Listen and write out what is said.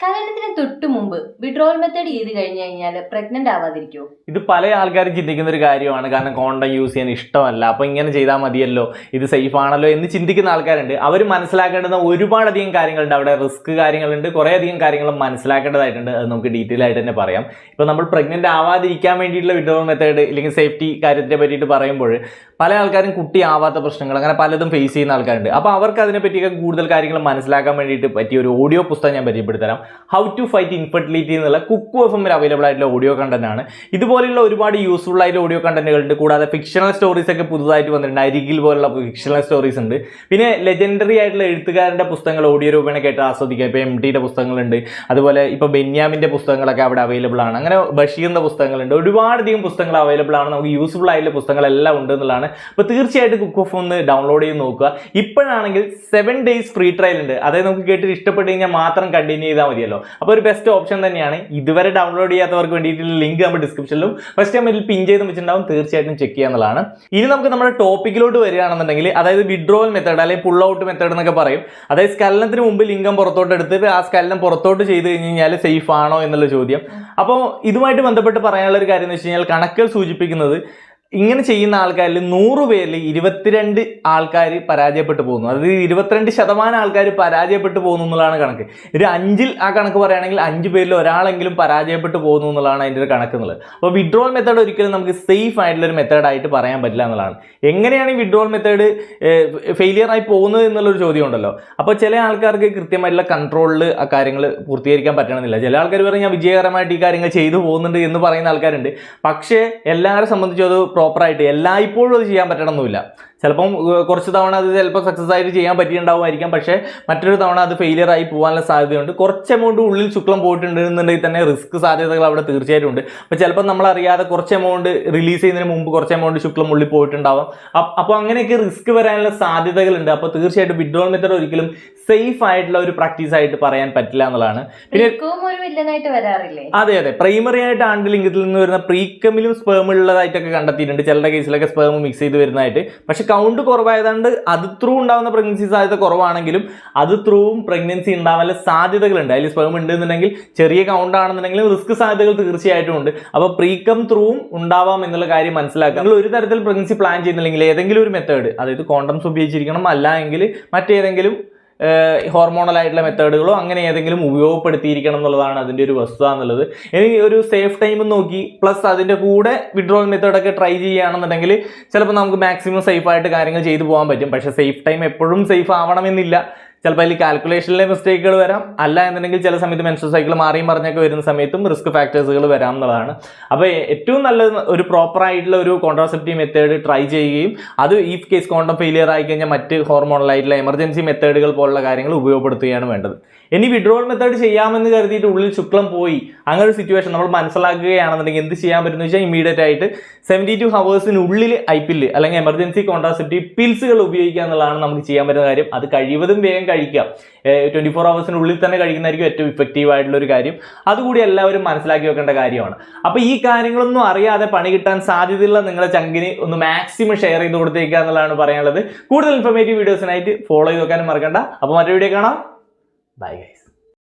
കല്യാണത്തിന് തൊട്ട് മുമ്പ് വിഡ്രോവൽ മെത്തേഡ് ചെയ്ത് കഴിഞ്ഞു കഴിഞ്ഞാൽ പ്രഗ്നന്റ് ആവാതിരിക്കുമോ? ഇത് പല ആൾക്കാരും ചിന്തിക്കുന്ന ഒരു കാര്യമാണ്. കാരണം കോണ്ടം യൂസ് ചെയ്യാൻ ഇഷ്ടമല്ല, അപ്പൊ ഇങ്ങനെ ചെയ്താൽ മതിയല്ലോ, ഇത് സേഫ് ആണല്ലോ എന്ന് ചിന്തിക്കുന്ന ആൾക്കാരുണ്ട്. അവർ മനസ്സിലാക്കേണ്ടുന്ന ഒരുപാടധികം കാര്യങ്ങളുണ്ട്, അവിടെ റിസ്ക് കാര്യങ്ങളുണ്ട്, കുറേ അധികം കാര്യങ്ങൾ മനസ്സിലാക്കേണ്ടതായിട്ടുണ്ട്. അത് നമുക്ക് ഡീറ്റെയിൽ ആയിട്ട് തന്നെ പറയാം. ഇപ്പൊ നമ്മൾ പ്രഗ്നന്റ് ആവാതിരിക്കാൻ വേണ്ടിയിട്ടുള്ള വിഡ്രോവൽ മെത്തേഡ് അല്ലെങ്കിൽ സേഫ്റ്റി കാര്യത്തിനെ പറ്റിയിട്ട് പറയുമ്പോൾ പല ആൾക്കാരും കുട്ടി ആവാത്ത പ്രശ്നങ്ങൾ അങ്ങനെ പലതും ഫേസ് ചെയ്യുന്ന ആൾക്കാരുണ്ട്. അപ്പോൾ അവർക്ക് അതിനെ പറ്റിയൊക്കെ കൂടുതൽ കാര്യങ്ങൾ മനസ്സിലാക്കാൻ വേണ്ടിയിട്ട് പറ്റിയ ഒരു ഓഡിയോ പുസ്തകം ഞാൻ പരിചയപ്പെടുത്തരാം. ഹൗ ടു ഫൈറ്റ് ഇൻഫെർട്ടിലിറ്റി എന്നുള്ള കുക്കു എഫ്എമ്മിൽ അവൈലബിൾ ആയിട്ടുള്ള ഓഡിയോ കണ്ടന്റ് ആണ്. ഇതുപോലെയുള്ള ഒരുപാട് യൂസ്ഫുൾ ആയിട്ടുള്ള ഓഡിയോ കണ്ടന്റുകളുണ്ട്. കൂടാതെ ഫിക്ഷണൽ സ്റ്റോറീസ് ഒക്കെ പുതുതായിട്ട് വന്നിട്ടുണ്ട്. അരികിൽ പോലുള്ള ഫിക്ഷണൽ സ്റ്റോറീസ് ഉണ്ട്. പിന്നെ ലെജൻഡറി ആയിട്ടുള്ള എഴുത്തുകാരൻ്റെ പുസ്തകങ്ങൾ ഓഡിയോ രൂപേണ കേട്ട് ആസ്വദിക്കുക. ഇപ്പോൾ MTയുടെ പുസ്തകങ്ങളുണ്ട്, അതുപോലെ ഇപ്പോൾ ബെന്യാമിൻ്റെ പുസ്തകങ്ങളൊക്കെ അവിടെ അവൈലബിൾ ആണ്. അങ്ങനെ ബഷീറിൻ്റെ പുസ്തകങ്ങളുണ്ട്. ഒരുപാടധികം പുസ്തകങ്ങൾ അവൈലബിൾ ആണ്. നമുക്ക് യൂസ്ഫുൾ ആയിട്ടുള്ള പുസ്തകങ്ങളെല്ലാം ഉണ്ട് എന്നുള്ളതാണ്. അപ്പോൾ തീർച്ചയായിട്ടും കുക്ക് ഓഫ് ഒന്ന് ഡൗൺലോഡ് ചെയ്ത് നോക്കുക. ഇപ്പോഴാണെങ്കിൽ 7 days ഫ്രീ ട്രയൽ ഉണ്ട്. അതായത് നമുക്ക് കേട്ടിട്ട് ഇഷ്ടപ്പെട്ട് കഴിഞ്ഞാൽ മാത്രം കണ്ടിന്യൂ ചെയ്താൽ മതിയല്ലോ. അപ്പോൾ ഒരു ബെസ്റ്റ് ഓപ്ഷൻ തന്നെയാണ്. ഇതുവരെ ഡൗൺലോഡ് ചെയ്യാത്തവർക്ക് വേണ്ടിയിട്ടുള്ള ലിങ്ക് നമ്മൾ ഡിസ്ക്രിപ്ഷനിലും ഫസ്റ്റ് ടൈമിൽ പിൻ ചെയ്ത് വെച്ചിട്ടുണ്ടാവും. തീർച്ചയായിട്ടും ചെക്ക് ചെയ്യാന്നുള്ളതാണ്. ഇനി നമുക്ക് നമ്മുടെ ടോപ്പിക്കിലോട്ട് വരികയാണെന്നുണ്ടെങ്കിൽ, അതായത് വിഡ്രോവൽ മെത്തേഡ് അല്ലെങ്കിൽ പുൾ ഔട്ട് മെത്തേഡ് എന്നൊക്കെ പറയും. അതായത് സ്കലനത്തിന് മുമ്പ് ലിംഗം പുറത്തോട്ട് എടുത്തിട്ട് ആ സ്കലനം പുറത്തോട്ട് ചെയ്ത് കഴിഞ്ഞ് കഴിഞ്ഞാൽ സേഫ് ആണോ എന്നുള്ള ചോദ്യം. അപ്പോൾ ഇതുമായിട്ട് ബന്ധപ്പെട്ട് പറയാനുള്ള ഒരു കാര്യം എന്ന് വെച്ച് കഴിഞ്ഞാൽ, കണക്കുകൾ സൂചിപ്പിക്കുന്നത് ഇങ്ങനെ ചെയ്യുന്ന ആൾക്കാരിൽ 100 പേരിൽ 22 ആൾക്കാർ പരാജയപ്പെട്ടു പോകുന്നു. അതായത് 22% ആൾക്കാർ പരാജയപ്പെട്ടു പോകുന്നു എന്നുള്ളതാണ് കണക്ക്. ഒരു 5-ൽ ആ കണക്ക് പറയുകയാണെങ്കിൽ 5 പേരിൽ ഒരാളെങ്കിലും പരാജയപ്പെട്ടു പോകുന്നു എന്നുള്ളതാണ് അതിൻ്റെ ഒരു കണക്ക് എന്നുള്ളത്. അപ്പോൾ വിഡ്രോവൽ മെത്തേഡ് ഒരിക്കലും നമുക്ക് സേഫ് ആയിട്ടുള്ള ഒരു മെത്തേഡായിട്ട് പറയാൻ പറ്റില്ല എന്നുള്ളതാണ്. എങ്ങനെയാണ് ഈ വിഡ്രോവൽ മെത്തേഡ് ഫെയിലിയർ ആയി പോകുന്നത് എന്നുള്ളൊരു ചോദ്യം ഉണ്ടല്ലോ. അപ്പോൾ ചില ആൾക്കാർക്ക് കൃത്യമായിട്ടുള്ള കൺട്രോളിൽ ആ കാര്യങ്ങൾ പൂർത്തീകരിക്കാൻ പറ്റണമെന്നില്ല. ചില ആൾക്കാർ പറയും ഞാൻ വിജയകരമായിട്ട് ഈ കാര്യങ്ങൾ ചെയ്തു പോകുന്നുണ്ട് എന്ന് പറയുന്ന ആൾക്കാരുണ്ട്. പക്ഷേ എല്ലാവരെ സംബന്ധിച്ചും അത് പ്രോപ്പറായിട്ട് എല്ലായ്പ്പോഴും അത് ചെയ്യാൻ പറ്റണമെന്നില്ല. ചിലപ്പം കുറച്ച് തവണ അത് ചിലപ്പോൾ സക്സസ് ആയിട്ട് ചെയ്യാൻ പറ്റിയിട്ടുണ്ടാവുമായിരിക്കാം. പക്ഷേ മറ്റൊരു തവണ അത് ഫെയിലിയർ ആയി പോകാനുള്ള സാധ്യതയുണ്ട്. കുറച്ച് എമൗണ്ട് ഉള്ളിൽ ശുക്ലം പോയിട്ടുണ്ടെന്നുണ്ടെങ്കിൽ തന്നെ റിസ്ക് സാധ്യതകൾ അവിടെ തീർച്ചയായിട്ടും ഉണ്ട്. അപ്പോൾ ചിലപ്പോൾ നമ്മളറിയാതെ കുറച്ച് എമൗണ്ട് റിലീസ് ചെയ്യുന്നതിന് മുമ്പ് കുറച്ച് എമൗണ്ട് ശുക്ലം ഉള്ളിൽ പോയിട്ടുണ്ടാവാം. അപ്പോൾ അങ്ങനെയൊക്കെ റിസ്ക് വരാനുള്ള സാധ്യതകളുണ്ട്. അപ്പോൾ തീർച്ചയായിട്ടും വിഡ്രോവൽ മെത്തേഡ് ഒരിക്കലും സേഫ് ആയിട്ടുള്ള ഒരു പ്രാക്ടീസ് ആയിട്ട് പറയാൻ പറ്റില്ല എന്നുള്ളതാണ്. പിന്നെ അതെ, പ്രൈമറി ആയിട്ട് ആൺലിംഗത്തിൽ നിന്ന് വരുന്ന പ്രീകമിലും സ്പേം ഉള്ളതായിട്ടൊക്കെ കണ്ടെത്തിയിട്ടുണ്ട്. ചിലരുടെ കേസിലൊക്കെ സ്പേം മിക്സ് ചെയ്ത് വരുന്നതായിട്ട്. പക്ഷെ കൗണ്ട് കുറവായതുകൊണ്ട് അത് ത്രൂ ഉണ്ടാകുന്ന പ്രഗ്നൻസി സാധ്യത കുറവാണെങ്കിലും അത് ത്രൂവും പ്രഗ്നൻസി ഉണ്ടാവാനുള്ള സാധ്യതകളുണ്ട്. അതിൽ സ്പേം ഉണ്ടെന്നുണ്ടെങ്കിൽ ചെറിയ കൗണ്ട് ആണെന്നുണ്ടെങ്കിലും റിസ്ക് സാധ്യതകൾ തീർച്ചയായിട്ടും ഉണ്ട്. അപ്പോൾ പ്രീകം ത്രൂവും ഉണ്ടാവാം എന്നുള്ള കാര്യം മനസ്സിലാക്കുക. നിങ്ങൾ ഒരു തരത്തിൽ പ്രഗ്നൻസി പ്ലാൻ ചെയ്യുന്നില്ലെങ്കിൽ ഏതെങ്കിലും ഒരു മെത്തേഡ്, അതായത് കോണ്ടംസ് ഉപയോഗിച്ചിരിക്കണം, അല്ല എങ്കിൽ മറ്റേതെങ്കിലും ഹോർമോണൽ ആയിട്ടുള്ള മെത്തേഡുകളോ അങ്ങനെ ഏതെങ്കിലും ഉപയോഗപ്പെടുത്തിയിരിക്കണം എന്നുള്ളതാണ് അതിൻ്റെ ഒരു വസ്തുത എന്നുള്ളത്. ഇനി ഒരു സേഫ് ടൈം നോക്കി പ്ലസ് അതിൻ്റെ കൂടെ വിഡ്രോവൽ മെത്തേഡൊക്കെ ട്രൈ ചെയ്യുകയാണെന്നുണ്ടെങ്കിൽ ചിലപ്പോൾ നമുക്ക് മാക്സിമം സേഫായിട്ട് കാര്യങ്ങൾ ചെയ്തു പോകാൻ പറ്റും. പക്ഷേ സേഫ് ടൈം എപ്പോഴും സേഫ് ആവണമെന്നില്ല. ചിലപ്പോൾ അതിൽ കാൽക്കുലേഷനിലെ മിസ്റ്റേക്കുകൾ വരാം. അല്ല എന്നുണ്ടെങ്കിൽ ചില സമയത്ത് മെൻസ്ട്രൽ സൈക്കിൾ മാറിയും പറഞ്ഞൊക്കെ വരുന്ന സമയത്തും റിസ്ക് ഫാക്ടേഴ്സുകൾ വരാം എന്നുള്ളതാണ്. അപ്പോൾ ഏറ്റവും നല്ലത് ഒരു പ്രോപ്പറായിട്ടുള്ള ഒരു കോൺട്രാസെപ്റ്റീവ് മെത്തേഡ് ട്രൈ ചെയ്യുകയും അത് ഈ കേസ് കോണ്ടം ഫെയിലിയർ ആയി കഴിഞ്ഞാൽ മറ്റ് ഹോർമോണലായിട്ടുള്ള എമർജൻസി മെത്തേഡുകൾ പോലുള്ള കാര്യങ്ങൾ ഉപയോഗപ്പെടുത്തുകയാണ് വേണ്ടത്. ഇനി വിഡ്രോവൽ മെത്തേഡ് ചെയ്യാമെന്ന് കരുതിയിട്ട് ഉള്ളിൽ ശുക്ലം പോയി അങ്ങനെ ഒരു സിറ്റുവേഷൻ നമ്മൾ മനസ്സിലാക്കുകയാണെന്നുണ്ടെങ്കിൽ എന്ത് ചെയ്യാൻ പറ്റുമെന്ന് വെച്ചാൽ ഇമ്മീഡിയറ്റ് ആയിട്ട് 72 ഹവേഴ്സിനുള്ളിൽ IPL അല്ലെങ്കിൽ എമർജൻസി കോൺട്രാസെപ്റ്റീവ് പിൽസുകൾ ഉപയോഗിക്കുക എന്നുള്ളതാണ് നമുക്ക് ചെയ്യാൻ പറ്റുന്ന കാര്യം. അത് കഴിവതും വേഗം കഴിക്കാം. 24 ഹവേഴ്സിനുള്ളിൽ തന്നെ കഴിക്കുന്നതായിരിക്കും ഏറ്റവും ഇഫക്റ്റീവ് ആയിട്ടുള്ള ഒരു കാര്യം. അതുകൂടി എല്ലാവരും മനസ്സിലാക്കി വെക്കേണ്ട കാര്യമാണ്. അപ്പോൾ ഈ കാര്യങ്ങളൊന്നും അറിയാതെ പണി കിട്ടാൻ സാധ്യതയുള്ള നിങ്ങളുടെ ചങ്കിന് ഒന്ന് മാക്സിമം ഷെയർ ചെയ്ത് കൊടുത്തേക്കുക എന്നുള്ളതാണ് പറയാനുള്ളത്. കൂടുതൽ ഇൻഫോർമേറ്റീവ് വീഡിയോസിനായിട്ട് ഫോളോ ചെയ്ത് വെക്കാനും മറക്കണ്ട. അപ്പോൾ മറ്റൊരു വീഡിയോ കാണാം. Bye guys.